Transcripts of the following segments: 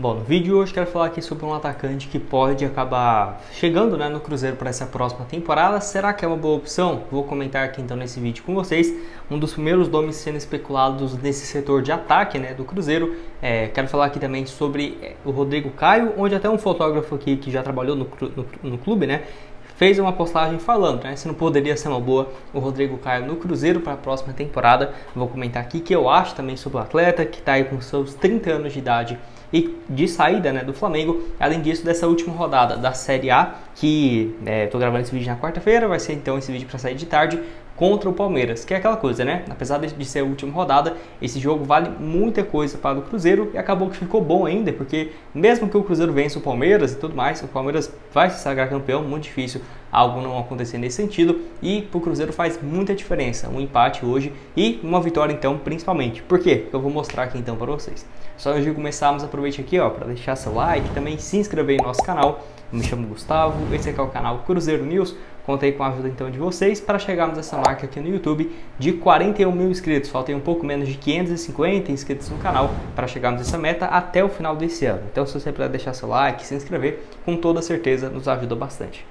Bom, no vídeo de hoje quero falar aqui sobre um atacante que pode acabar chegando, no Cruzeiro para essa próxima temporada. Será que é uma boa opção? Vou comentar aqui então nesse vídeo com vocês um dos primeiros nomes sendo especulados nesse setor de ataque do Cruzeiro. Quero falar aqui também sobre o Rodrigo Caio, onde até um fotógrafo aqui que já trabalhou no clube, fez uma postagem falando, se não poderia ser uma boa o Rodrigo Caio no Cruzeiro para a próxima temporada. Vou comentar aqui que eu acho também sobre o atleta, que está aí com seus 30 anos de idade e de saída do Flamengo. Além disso, dessa última rodada da Série A, que estou gravando esse vídeo na quarta-feira, vai ser então esse vídeo para sair de tarde, contra o Palmeiras, que é aquela coisa, apesar de ser a última rodada, esse jogo vale muita coisa para o Cruzeiro e acabou que ficou bom ainda, porque mesmo que o Cruzeiro vença o Palmeiras e tudo mais, o Palmeiras vai se sagrar campeão, muito difícil algo não acontecer nesse sentido, e para o Cruzeiro faz muita diferença um empate hoje e uma vitória então, principalmente. Por quê? Eu vou mostrar aqui então para vocês. Só antes de começarmos, aproveite aqui para deixar seu like, também se inscrever no nosso canal. Eu me chamo Gustavo, esse aqui é o canal Cruzeiro News. Contei com a ajuda então de vocês para chegarmos a essa marca aqui no YouTube de 41 mil inscritos. Faltam um pouco menos de 550 inscritos no canal para chegarmos a essa meta até o final desse ano. Então, se você puder deixar seu like, se inscrever, com toda certeza nos ajuda bastante.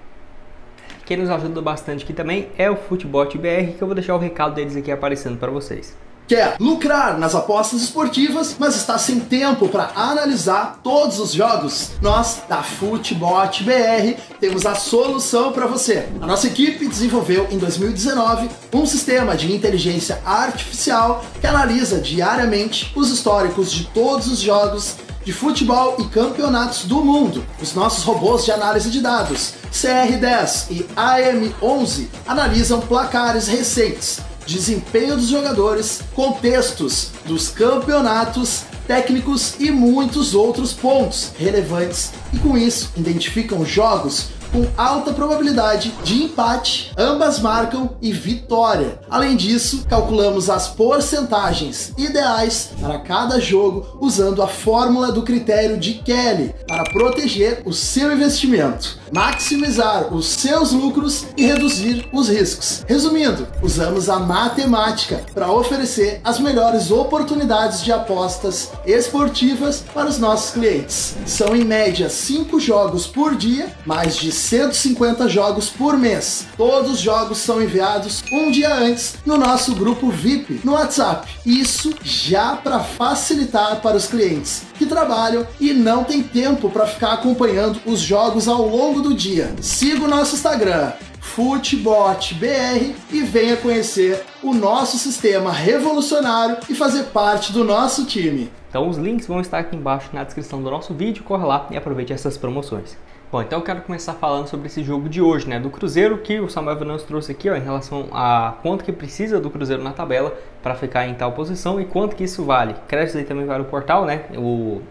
Quem nos ajuda bastante aqui também é o Futebot BR, que eu vou deixar o recado deles aqui aparecendo para vocês. Quer lucrar nas apostas esportivas, mas está sem tempo para analisar todos os jogos? Nós, da Futebot BR, temos a solução para você. A nossa equipe desenvolveu em 2019 um sistema de inteligência artificial que analisa diariamente os históricos de todos os jogos de futebol e campeonatos do mundo. Os nossos robôs de análise de dados, CR10 e AM11, analisam placares recentes, desempenho dos jogadores, contextos dos campeonatos, técnicos e muitos outros pontos relevantes, e com isso identificam jogos com alta probabilidade de empate, ambas marcam e vitória. Além disso, calculamos as porcentagens ideais para cada jogo usando a fórmula do critério de Kelly para proteger o seu investimento, maximizar os seus lucros e reduzir os riscos. Resumindo, usamos a matemática para oferecer as melhores oportunidades de apostas esportivas para os nossos clientes. São em média 5 jogos por dia, mais de 150 jogos por mês. Todos os jogos são enviados um dia antes no nosso grupo VIP no WhatsApp. Isso já para facilitar para os clientes que trabalham e não tem tempo para ficar acompanhando os jogos ao longo do dia. Siga o nosso Instagram, FutebotBR, e venha conhecer o nosso sistema revolucionário e fazer parte do nosso time. Então os links vão estar aqui embaixo na descrição do nosso vídeo, corre lá e aproveite essas promoções. Bom, então eu quero começar falando sobre esse jogo de hoje, do Cruzeiro, que o Samuel Venâncio trouxe aqui, em relação a quanto que precisa do Cruzeiro na tabela para ficar em tal posição e quanto que isso vale. Créditos aí também para o portal, o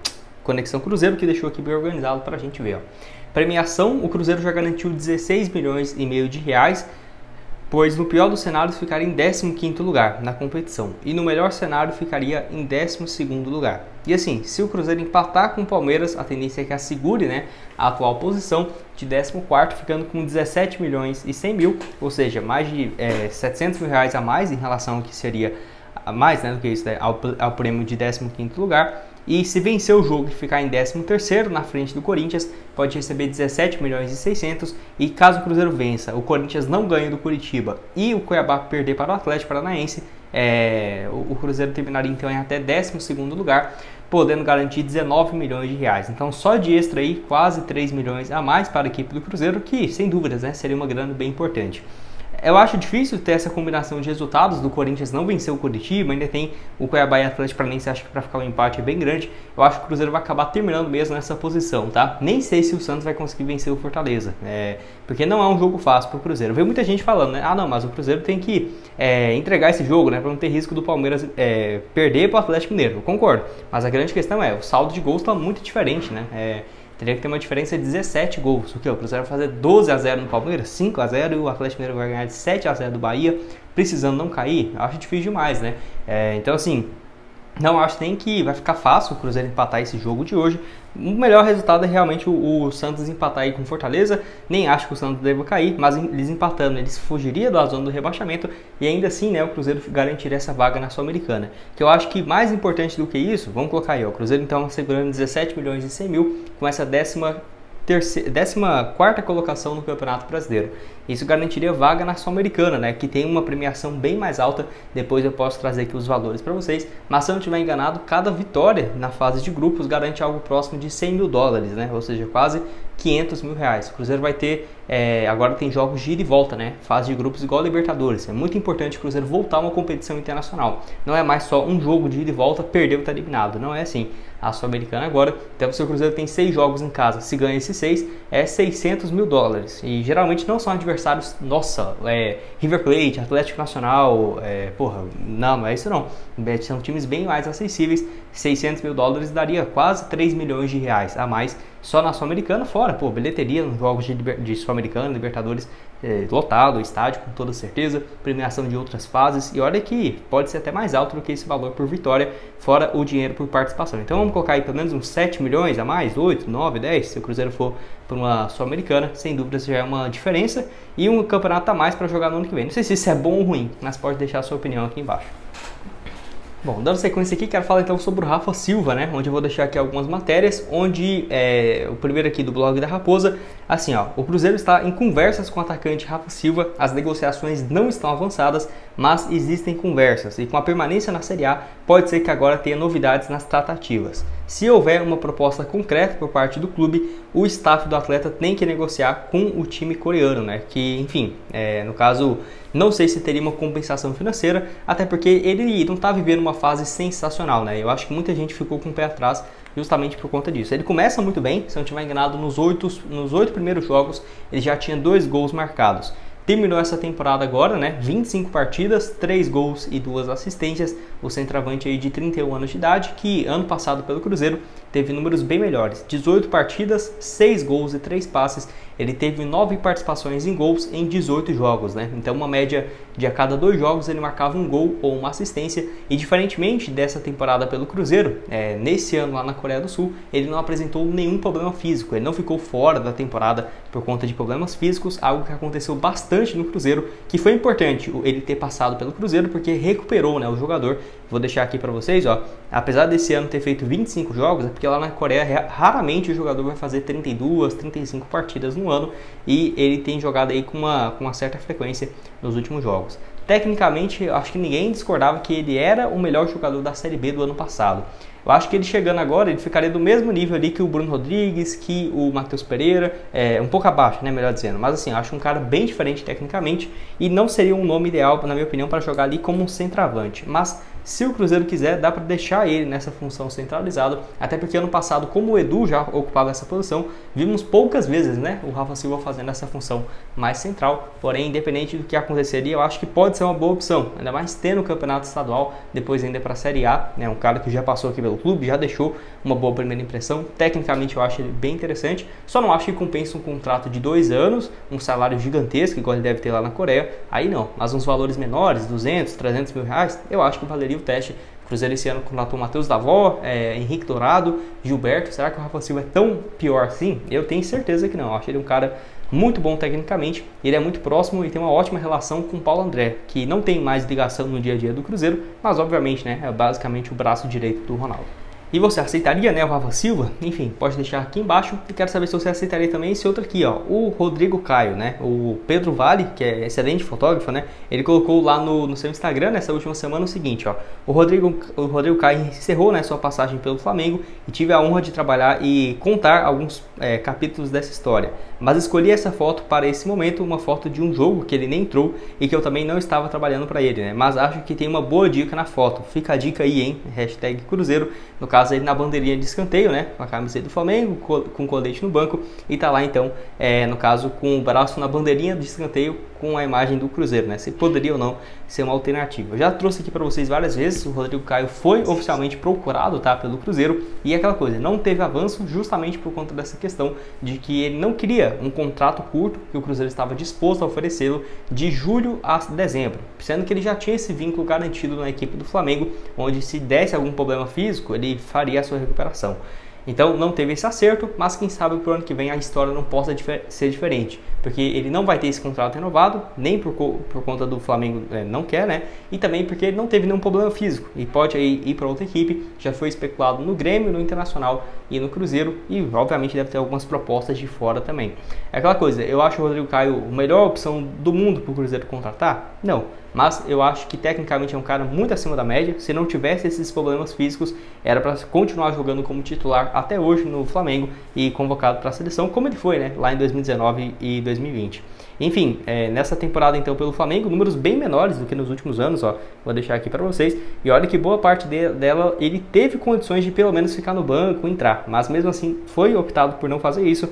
Conexão Cruzeiro, que deixou aqui bem organizado para a gente ver. Premiação, o Cruzeiro já garantiu 16 milhões e meio de reais, pois no pior dos cenários ficaria em 15º lugar na competição e no melhor cenário ficaria em 12º lugar. E assim, se o Cruzeiro empatar com o Palmeiras, a tendência é que assegure a atual posição de 14º, ficando com 17 milhões e 100 mil, ou seja, mais de 700 mil reais a mais em relação ao que seria mais do que isso, ao prêmio de 15º lugar. E se vencer o jogo e ficar em 13º, na frente do Corinthians, pode receber 17 milhões e 600. E caso o Cruzeiro vença, o Corinthians não ganhe do Curitiba e o Cuiabá perder para o Atlético Paranaense, o Cruzeiro terminaria então em até 12º lugar, podendo garantir 19 milhões de reais. Então só de extra aí, quase 3 milhões a mais para a equipe do Cruzeiro, que sem dúvidas seria uma grana bem importante. Eu acho difícil ter essa combinação de resultados do Corinthians não vencer o Curitiba, ainda tem o Cuiabá e o Atlético Paranaense, acho que para ficar um empate é bem grande. Eu acho que o Cruzeiro vai acabar terminando mesmo nessa posição, tá? Nem sei se o Santos vai conseguir vencer o Fortaleza, porque não é um jogo fácil para o Cruzeiro. Eu vejo muita gente falando, ah não, mas o Cruzeiro tem que entregar esse jogo, para não ter risco do Palmeiras perder para o Atlético Mineiro. Eu concordo, mas a grande questão o saldo de gols está muito diferente, Teria que ter uma diferença de 17 gols. O que? O Cruzeiro vai fazer 12-0 no Palmeiras, 5-0, e o Atlético Mineiro vai ganhar de 7-0 do Bahia, precisando não cair. Eu acho difícil demais, Então assim, Não acho nem que vai ficar fácil o Cruzeiro empatar esse jogo de hoje. O melhor resultado é realmente o Santos empatar aí com Fortaleza. Nem acho que o Santos deva cair, mas eles empatando, eles fugiria da zona do rebaixamento e ainda assim, né, o Cruzeiro garantiria essa vaga na Sul-Americana. Que eu acho que mais importante do que isso, vamos colocar aí, ó, o Cruzeiro então segurando 17 milhões e 100 mil com essa 14ª colocação no Campeonato Brasileiro. Isso garantiria vaga na Sul-Americana, né, que tem uma premiação bem mais alta. Depois eu posso trazer aqui os valores para vocês, mas se eu não estiver enganado, cada vitória na fase de grupos garante algo próximo de 100 mil dólares, né, ou seja, quase 500 mil reais. O Cruzeiro vai ter, agora tem jogos de ida e volta, né, fase de grupos igual a Libertadores. É muito importante o Cruzeiro voltar a uma competição internacional. Não é mais só um jogo de ida e volta, perdeu e está eliminado. Não é assim. A Sul-Americana agora, então se o Cruzeiro tem 6 jogos em casa, se ganha esses 6, é 600 mil dólares. E geralmente não são adversários, nossa, River Plate, Atlético Nacional, não é isso não. São times bem mais acessíveis. 600 mil dólares daria quase 3 milhões de reais a mais só na Sul-Americana, fora, bilheteria nos jogos de Sul-Americana, Libertadores, lotado, estádio com toda certeza, premiação de outras fases, e olha que pode ser até mais alto do que esse valor por vitória, fora o dinheiro por participação. Então vamos colocar aí pelo menos uns 7 milhões a mais, 8, 9, 10, se o Cruzeiro for para uma Sul-Americana, sem dúvida já é uma diferença, e um campeonato a mais para jogar no ano que vem. Não sei se isso é bom ou ruim, mas pode deixar a sua opinião aqui embaixo. Bom, dando sequência aqui, quero falar então sobre o Rafa Silva, né? Onde eu vou deixar aqui algumas matérias, onde o primeiro aqui do blog da Raposa, assim ó, o Cruzeiro está em conversas com o atacante Rafa Silva, as negociações não estão avançadas, mas existem conversas, e com a permanência na Série A, pode ser que agora tenha novidades nas tratativas. Se houver uma proposta concreta por parte do clube, o staff do atleta tem que negociar com o time coreano, né? Que, enfim, no caso, não sei se teria uma compensação financeira, até porque ele não está vivendo uma fase sensacional, né? Eu acho que muita gente ficou com o pé atrás justamente por conta disso. Ele começa muito bem, se eu não estiver enganado, nos 8 primeiros jogos, ele já tinha 2 gols marcados. Terminou essa temporada agora, né? 25 partidas, 3 gols e 2 assistências. O centroavante aí de 31 anos de idade, que ano passado pelo Cruzeiro teve números bem melhores. 18 partidas, 6 gols e 3 passes. Ele teve 9 participações em gols em 18 jogos, né? Então uma média de a cada 2 jogos ele marcava um gol ou uma assistência. E diferentemente dessa temporada pelo Cruzeiro, nesse ano lá na Coreia do Sul, ele não apresentou nenhum problema físico. Ele não ficou fora da temporada por conta de problemas físicos, algo que aconteceu bastante no Cruzeiro, que foi importante ele ter passado pelo Cruzeiro, porque recuperou, né, o jogador. Vou deixar aqui para vocês, ó, apesar desse ano ter feito 25 jogos, é porque lá na Coreia raramente o jogador vai fazer 32, 35 partidas no ano, e ele tem jogado aí com uma certa frequência nos últimos jogos. Tecnicamente, acho que ninguém discordava que ele era o melhor jogador da Série B do ano passado. Eu acho que ele chegando agora, ele ficaria do mesmo nível ali que o Bruno Rodrigues, que o Matheus Pereira, um pouco abaixo, né, melhor dizendo. Mas assim, eu acho um cara bem diferente tecnicamente e não seria um nome ideal, na minha opinião, para jogar ali como um centroavante. Mas se o Cruzeiro quiser, dá para deixar ele nessa função centralizada, até porque ano passado, como o Edu já ocupava essa posição, vimos poucas vezes, né, o Rafa Silva fazendo essa função mais central. Porém, independente do que aconteceria, eu acho que pode ser uma boa opção, ainda mais tendo o campeonato estadual, depois ainda para a Série A, né, um cara que já passou aqui pelo clube, já deixou uma boa primeira impressão. Tecnicamente eu acho ele bem interessante, só não acho que compensa um contrato de 2 anos, um salário gigantesco, igual ele deve ter lá na Coreia, aí não, mas uns valores menores, 200, 300 mil reais, eu acho que valeria o teste. O Cruzeiro esse ano contratou Matheus Davó, Henrique Dourado, Gilberto. Será que o Rafa Silva é tão pior assim? Eu tenho certeza que não. Eu acho ele um cara muito bom tecnicamente, ele é muito próximo e tem uma ótima relação com o Paulo André, que não tem mais ligação no dia a dia do Cruzeiro, mas obviamente, né, é basicamente o braço direito do Ronaldo. E você aceitaria, né, o Rafa Silva? Enfim, pode deixar aqui embaixo. E quero saber se você aceitaria também esse outro aqui, ó, o Rodrigo Caio, né? O Pedro Vale, que é excelente fotógrafo, né? Ele colocou lá no seu Instagram nessa última semana o seguinte, ó: o Rodrigo Caio encerrou, né, sua passagem pelo Flamengo e tive a honra de trabalhar e contar alguns capítulos dessa história. Mas escolhi essa foto para esse momento, uma foto de um jogo que ele nem entrou e que eu também não estava trabalhando para ele, né? Mas acho que tem uma boa dica na foto. Fica a dica aí, hein? Hashtag Cruzeiro. No caso, caso aí na bandeirinha de escanteio, né, com a camiseta do Flamengo, com colete no banco, e tá lá então, no caso, com o braço na bandeirinha de escanteio com a imagem do Cruzeiro, né, se poderia ou não ser uma alternativa. Eu já trouxe aqui para vocês várias vezes, o Rodrigo Caio foi oficialmente procurado, tá, pelo Cruzeiro, e aquela coisa, não teve avanço justamente por conta dessa questão de que ele não queria um contrato curto, que o Cruzeiro estava disposto a oferecê-lo de julho a dezembro, sendo que ele já tinha esse vínculo garantido na equipe do Flamengo, onde se desse algum problema físico, ele faria a sua recuperação. Então não teve esse acerto, mas quem sabe pro ano que vem a história não possa ser diferente, porque ele não vai ter esse contrato renovado, nem por conta do Flamengo não quer, né? E também porque ele não teve nenhum problema físico e pode aí ir para outra equipe. Já foi especulado no Grêmio, no Internacional e no Cruzeiro, e obviamente deve ter algumas propostas de fora também. É aquela coisa, eu acho o Rodrigo Caio a melhor opção do mundo para o Cruzeiro contratar? Não. Mas eu acho que tecnicamente é um cara muito acima da média. Se não tivesse esses problemas físicos, era para continuar jogando como titular até hoje no Flamengo e convocado para a seleção, como ele foi, né, lá em 2019 e 2020. Enfim, nessa temporada então pelo Flamengo, números bem menores do que nos últimos anos, ó, vou deixar aqui para vocês. E olha que boa parte dela ele teve condições de pelo menos ficar no banco, entrar, mas mesmo assim foi optado por não fazer isso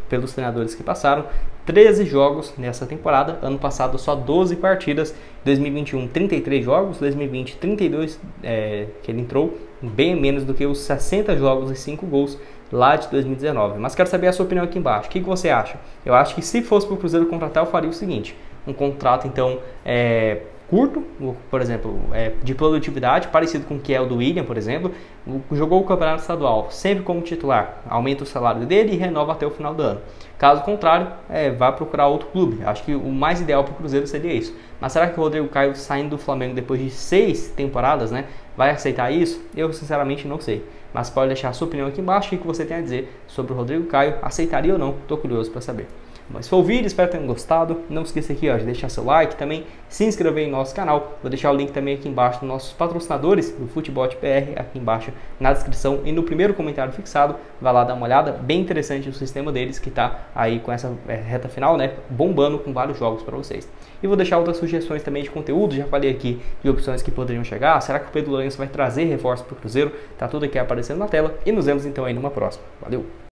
pelos treinadores que passaram. 13 jogos nessa temporada, ano passado só 12 partidas, 2021 33 jogos, 2020 32 que ele entrou, bem menos do que os 60 jogos e 5 gols lá de 2019. Mas quero saber a sua opinião aqui embaixo, o que você acha? Eu acho que se fosse para o Cruzeiro contratar, eu faria o seguinte, um contrato então curto, por exemplo, de produtividade, parecido com o que é o do William, por exemplo, jogou o Campeonato Estadual sempre como titular, aumenta o salário dele e renova até o final do ano. Caso contrário, vá procurar outro clube. Acho que o mais ideal para o Cruzeiro seria isso. Mas será que o Rodrigo Caio, saindo do Flamengo depois de 6 temporadas, né, vai aceitar isso? Eu sinceramente não sei. Mas pode deixar a sua opinião aqui embaixo, o que você tem a dizer sobre o Rodrigo Caio, aceitaria ou não? Estou curioso para saber. Mas se for o vídeo, espero que tenham gostado. Não esqueça aqui, ó, de deixar seu like também, se inscrever em nosso canal. Vou deixar o link também aqui embaixo dos nossos patrocinadores do Futebol BR, aqui embaixo na descrição e no primeiro comentário fixado. Vai lá dar uma olhada, bem interessante o sistema deles, que está aí com essa reta final, né, bombando com vários jogos para vocês. E vou deixar outras sugestões também de conteúdo, já falei aqui de opções que poderiam chegar. Será que o Pedro Lourenço vai trazer reforço para o Cruzeiro? Tá tudo aqui aparecendo na tela e nos vemos então aí numa próxima. Valeu!